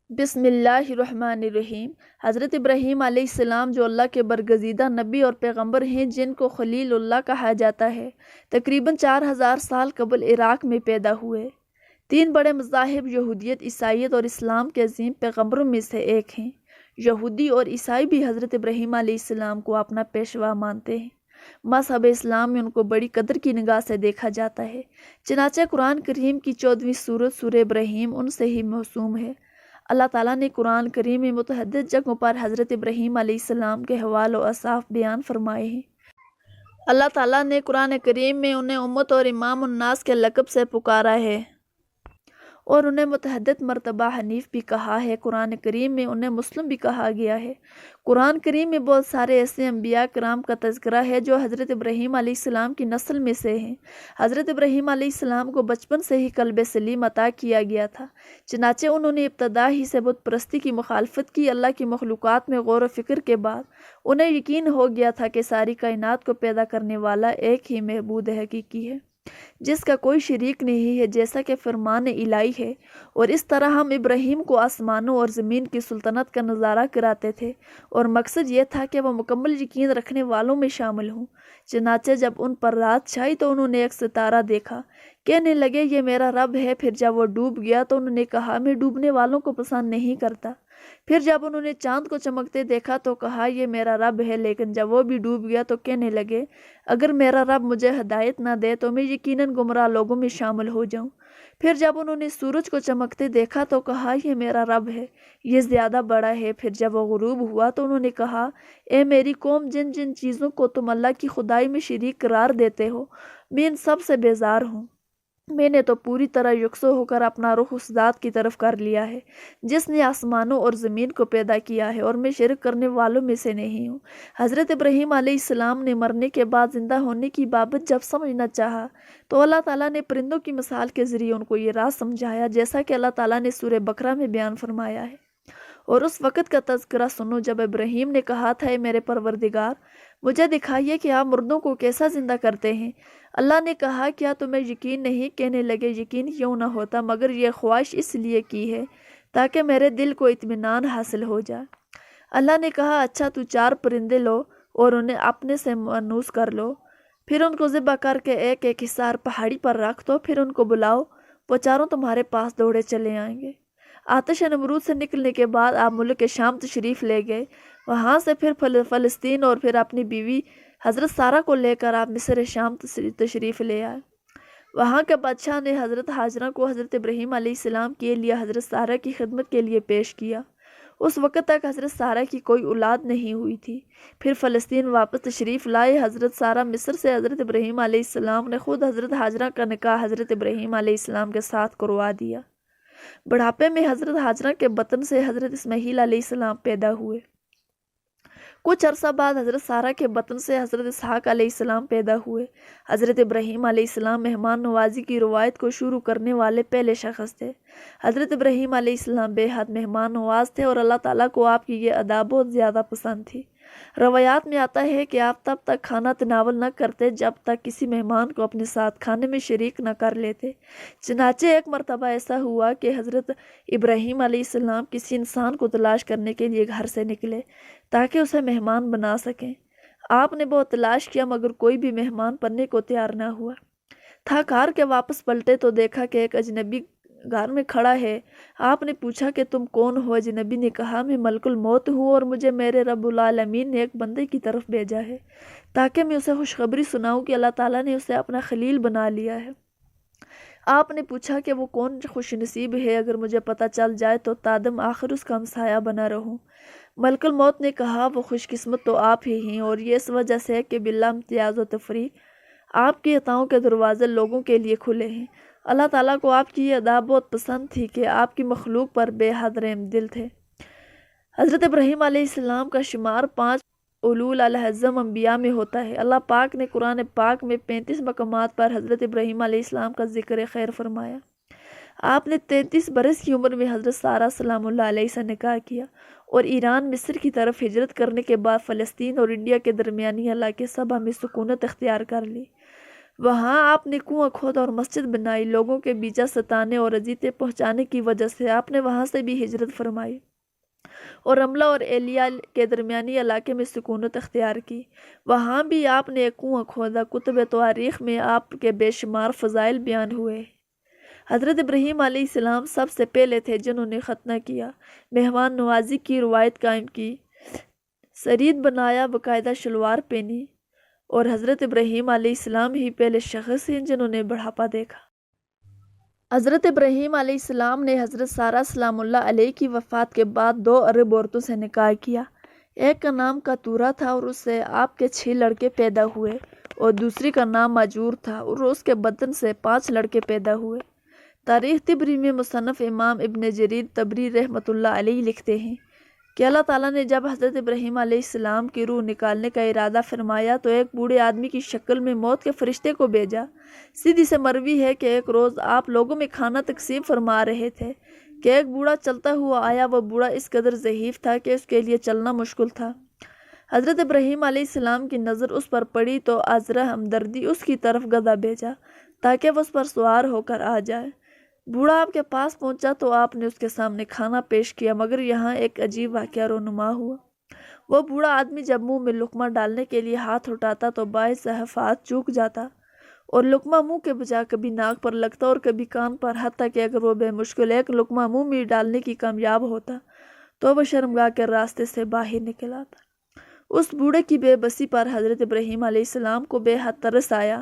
بسم اللہ الرحمن الرحیم۔ حضرت ابراہیم علیہ السلام جو اللہ کے برگزیدہ نبی اور پیغمبر ہیں، جن کو خلیل اللہ کہا جاتا ہے، تقریباً 4000 سال قبل عراق میں پیدا ہوئے۔ 3 بڑے مذاہب یہودیت، عیسائیت اور اسلام کے عظیم پیغمبروں میں سے ایک ہیں۔ یہودی اور عیسائی بھی حضرت ابراہیم علیہ السلام کو اپنا پیشوا مانتے ہیں۔ مذہب اسلام میں ان کو بڑی قدر کی نگاہ سے دیکھا جاتا ہے، چنانچہ قرآن کریم کی 14ویں سورت سورہ ابراہیم ان سے ہی موسوم ہے۔ اللہ تعالیٰ نے قرآن کریم میں متعدد جگہوں پر حضرت ابراہیم علیہ السلام کے حوال و اوصاف بیان فرمائے ہیں۔ اللہ تعالیٰ نے قرآن کریم میں انہیں امت اور امام الناس کے لقب سے پکارا ہے اور انہیں متعدد مرتبہ حنیف بھی کہا ہے۔ قرآن کریم میں انہیں مسلم بھی کہا گیا ہے۔ قرآن کریم میں بہت سارے ایسے انبیاء کرام کا تذکرہ ہے جو حضرت ابراہیم علیہ السلام کی نسل میں سے ہیں۔ حضرت ابراہیم علیہ السلام کو بچپن سے ہی قلب سلیم عطا کیا گیا تھا، چنانچہ انہوں نے ابتدا ہی سے بت پرستی کی مخالفت کی۔ اللہ کی مخلوقات میں غور و فکر کے بعد انہیں یقین ہو گیا تھا کہ ساری کائنات کو پیدا کرنے والا ایک ہی معبود حقیقی ہے، جس کا کوئی شریک نہیں ہے، جیسا کہ فرمان الہی ہے۔ اور اس طرح ہم ابراہیم کو آسمانوں اور زمین کی سلطنت کا نظارہ کراتے تھے، اور مقصد یہ تھا کہ وہ مکمل یقین رکھنے والوں میں شامل ہوں۔ چنانچہ جب ان پر رات چھائی تو انہوں نے ایک ستارہ دیکھا، کہنے لگے یہ میرا رب ہے۔ پھر جب وہ ڈوب گیا تو انہوں نے کہا میں ڈوبنے والوں کو پسند نہیں کرتا۔ پھر جب انہوں نے چاند کو چمکتے دیکھا تو کہا یہ میرا رب ہے۔ لیکن جب وہ بھی ڈوب گیا تو کہنے لگے اگر میرا رب مجھے ہدایت نہ دے تو میں یقیناً گمراہ لوگوں میں شامل ہو جاؤں۔ پھر جب انہوں نے سورج کو چمکتے دیکھا تو کہا یہ میرا رب ہے، یہ زیادہ بڑا ہے۔ پھر جب وہ غروب ہوا تو انہوں نے کہا اے میری قوم، جن جن چیزوں کو تم اللہ کی خدائی میں شریک قرار دیتے ہو، میں ان سب سے بیزار ہوں۔ میں نے تو پوری طرح یکسو ہو کر اپنا رخ اس ذات کی طرف کر لیا ہے جس نے آسمانوں اور زمین کو پیدا کیا ہے، اور میں شرک کرنے والوں میں سے نہیں ہوں۔ حضرت ابراہیم علیہ السلام نے مرنے کے بعد زندہ ہونے کی بابت جب سمجھنا چاہا تو اللہ تعالیٰ نے پرندوں کی مثال کے ذریعے ان کو یہ راز سمجھایا، جیسا کہ اللہ تعالیٰ نے سورہ بقرہ میں بیان فرمایا ہے۔ اور اس وقت کا تذکرہ سنو جب ابراہیم نے کہا تھا اے میرے پروردگار، مجھے دکھائیے کہ آپ مردوں کو کیسا زندہ کرتے ہیں۔ اللہ نے کہا کیا تمہیں یقین نہیں؟ کہنے لگے یقین کیوں نہ ہوتا، مگر یہ خواہش اس لیے کی ہے تاکہ میرے دل کو اطمینان حاصل ہو جائے۔ اللہ نے کہا اچھا تو 4 پرندے لو اور انہیں اپنے سے مانوس کر لو، پھر ان کو ذبح کر کے ایک ایک حصار پہاڑی پر رکھ دو، پھر ان کو بلاؤ، وہ چاروں تمہارے پاس دوڑے چلے آئیں گے۔ آتش نمرود سے نکلنے کے بعد آپ ملک شام تشریف لے گئے، وہاں سے پھر فلسطین اور پھر اپنی بیوی حضرت سارہ کو لے کر آپ مصر شام تشریف لے آئے۔ وہاں کے بادشاہ نے حضرت ہاجرہ کو حضرت ابراہیم علیہ السلام کے لیے حضرت سارہ کی خدمت کے لیے پیش کیا۔ اس وقت تک حضرت سارہ کی کوئی اولاد نہیں ہوئی تھی۔ پھر فلسطین واپس تشریف لائے حضرت سارہ مصر سے حضرت ابراہیم علیہ السلام نے خود حضرت ہاجرہ کا نکاح حضرت ابراہیم علیہ السلام کے ساتھ کروا دیا۔ بڑھاپے میں حضرت ہاجرہ کے بطن سے حضرت اسماعیل علیہ السلام پیدا ہوئے۔ کچھ عرصہ بعد حضرت سارہ کے بطن سے حضرت اسحاق علیہ السلام پیدا ہوئے۔ حضرت ابراہیم علیہ السلام مہمان نوازی کی روایت کو شروع کرنے والے پہلے شخص تھے۔ حضرت ابراہیم علیہ السلام بے حد مہمان نواز تھے اور اللہ تعالیٰ کو آپ کی یہ ادا بہت زیادہ پسند تھی۔ روایات میں آتا ہے کہ آپ تب تک کھانا تناول نہ کرتے جب تک کسی مہمان کو اپنے ساتھ کھانے میں شریک نہ کر لیتے۔ چنانچہ ایک مرتبہ ایسا ہوا کہ حضرت ابراہیم علیہ السلام کسی انسان کو تلاش کرنے کے لیے گھر سے نکلے تاکہ اسے مہمان بنا سکیں۔ آپ نے بہت تلاش کیا مگر کوئی بھی مہمان بننے کو تیار نہ ہوا۔ تھک ہار کے واپس پلٹے تو دیکھا کہ ایک اجنبی گھر میں کھڑا ہے۔ آپ نے پوچھا کہ تم کون ہو؟ اجنبی نے کہا میں ملک الموت ہوں اور مجھے میرے رب العالمین نے ایک بندے کی طرف بھیجا ہے تاکہ میں اسے خوشخبری سناؤں کہ اللہ تعالیٰ نے اسے اپنا خلیل بنا لیا ہے۔ آپ نے پوچھا کہ وہ کون خوش نصیب ہے، اگر مجھے پتہ چل جائے تو تادم آخر اس کا ہمسایہ بنا رہوں۔ ملک الموت نے کہا وہ خوش قسمت تو آپ ہی ہیں، اور یہ اس وجہ سے کہ بلا امتیاز و تفریق آپ کی عطاؤں کے دروازے لوگوں کے لیے کھلے ہیں۔ اللہ تعالیٰ کو آپ کی یہ ادا بہت پسند تھی کہ آپ کی مخلوق پر بے حد رحم دل تھے۔ حضرت ابراہیم علیہ السلام کا شمار 5 اولو العزم انبیاء میں ہوتا ہے۔ اللہ پاک نے قرآن پاک میں 35 مقامات پر حضرت ابراہیم علیہ السلام کا ذکر خیر فرمایا۔ آپ نے 33 برس کی عمر میں حضرت سارہ سلام اللہ علیہ سے نکاح کیا اور ایران مصر کی طرف ہجرت کرنے کے بعد فلسطین اور انڈیا کے درمیانی علاقے صبا میں سکونت اختیار کر لی۔ وہاں آپ نے کنواں کھودا اور مسجد بنائی۔ لوگوں کے بیجا ستانے اور اذیتیں پہنچانے کی وجہ سے آپ نے وہاں سے بھی ہجرت فرمائی اور رملہ اور ایلیا کے درمیانی علاقے میں سکونت اختیار کی۔ وہاں بھی آپ نے ایک کنواں کھودا۔ کتب تواریخ میں آپ کے بے شمار فضائل بیان ہوئے۔ حضرت ابراہیم علیہ السلام سب سے پہلے تھے جنہوں نے ختنہ کیا، مہمان نوازی کی روایت قائم کی، سرید بنایا، باقاعدہ شلوار پہنی، اور حضرت ابراہیم علیہ السلام ہی پہلے شخص ہیں جنہوں نے بڑھاپا دیکھا۔ حضرت ابراہیم علیہ السلام نے حضرت سارہ سلام اللہ علیہ کی وفات کے بعد 2 عرب عورتوں سے نکاح کیا۔ ایک کا نام کاتورہ تھا اور اس سے آپ کے 6 لڑکے پیدا ہوئے، اور دوسری کا نام ماجور تھا اور اس کے بدن سے 5 لڑکے پیدا ہوئے۔ تاریخ طبری میں مصنف امام ابن جریر طبری رحمۃ اللہ علیہ لکھتے ہیں کہ اللہ تعالیٰ نے جب حضرت ابراہیم علیہ السلام کی روح نکالنے کا ارادہ فرمایا تو ایک بوڑھے آدمی کی شکل میں موت کے فرشتے کو بھیجا۔ سیدھی سے مروی ہے کہ ایک روز آپ لوگوں میں کھانا تقسیم فرما رہے تھے کہ ایک بوڑھا چلتا ہوا آیا۔ وہ بوڑھا اس قدر ضعیف تھا کہ اس کے لیے چلنا مشکل تھا۔ حضرت ابراہیم علیہ السلام کی نظر اس پر پڑی تو عذرا ہمدردی اس کی طرف گدھا بھیجا تاکہ وہ اس پر سوار ہو کر آ جائے۔ بوڑھا آپ کے پاس پہنچا تو آپ نے اس کے سامنے کھانا پیش کیا، مگر یہاں ایک عجیب واقعہ رونما ہوا۔ وہ بوڑھا آدمی جب منہ میں لقمہ ڈالنے کے لیے ہاتھ اٹھاتا تو باعث ہاتھ چوک جاتا اور لقمہ منہ کے بجائے کبھی ناک پر لگتا اور کبھی کان پر، حتیٰ کہ اگر وہ بے مشکل ایک لقمہ منہ میں ڈالنے کی کامیاب ہوتا تو وہ شرمگاہ کے راستے سے باہر نکل آتا۔ اس بوڑھے کی بے بسی پر حضرت ابراہیم علیہ السلام کو بے حد ترس آیا۔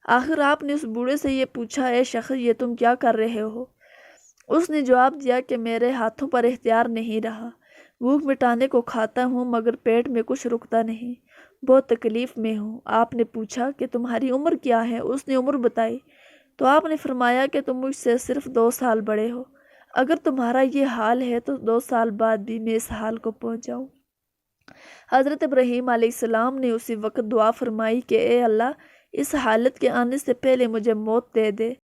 آخر آپ نے اس بوڑھے سے یہ پوچھا، اے شخص، یہ تم کیا کر رہے ہو؟ اس نے جواب دیا کہ میرے ہاتھوں پر اختیار نہیں رہا، بھوک مٹانے کو کھاتا ہوں مگر پیٹ میں کچھ رکتا نہیں، بہت تکلیف میں ہوں۔ آپ نے پوچھا کہ تمہاری عمر کیا ہے؟ اس نے عمر بتائی تو آپ نے فرمایا کہ تم مجھ سے صرف 2 سال بڑے ہو۔ اگر تمہارا یہ حال ہے تو 2 سال بعد بھی میں اس حال کو پہنچ جاؤں۔ حضرت ابراہیم علیہ السلام نے اسی وقت دعا فرمائی کہ اے اللہ، اس حالت کے آنے سے پہلے مجھے موت دے دے۔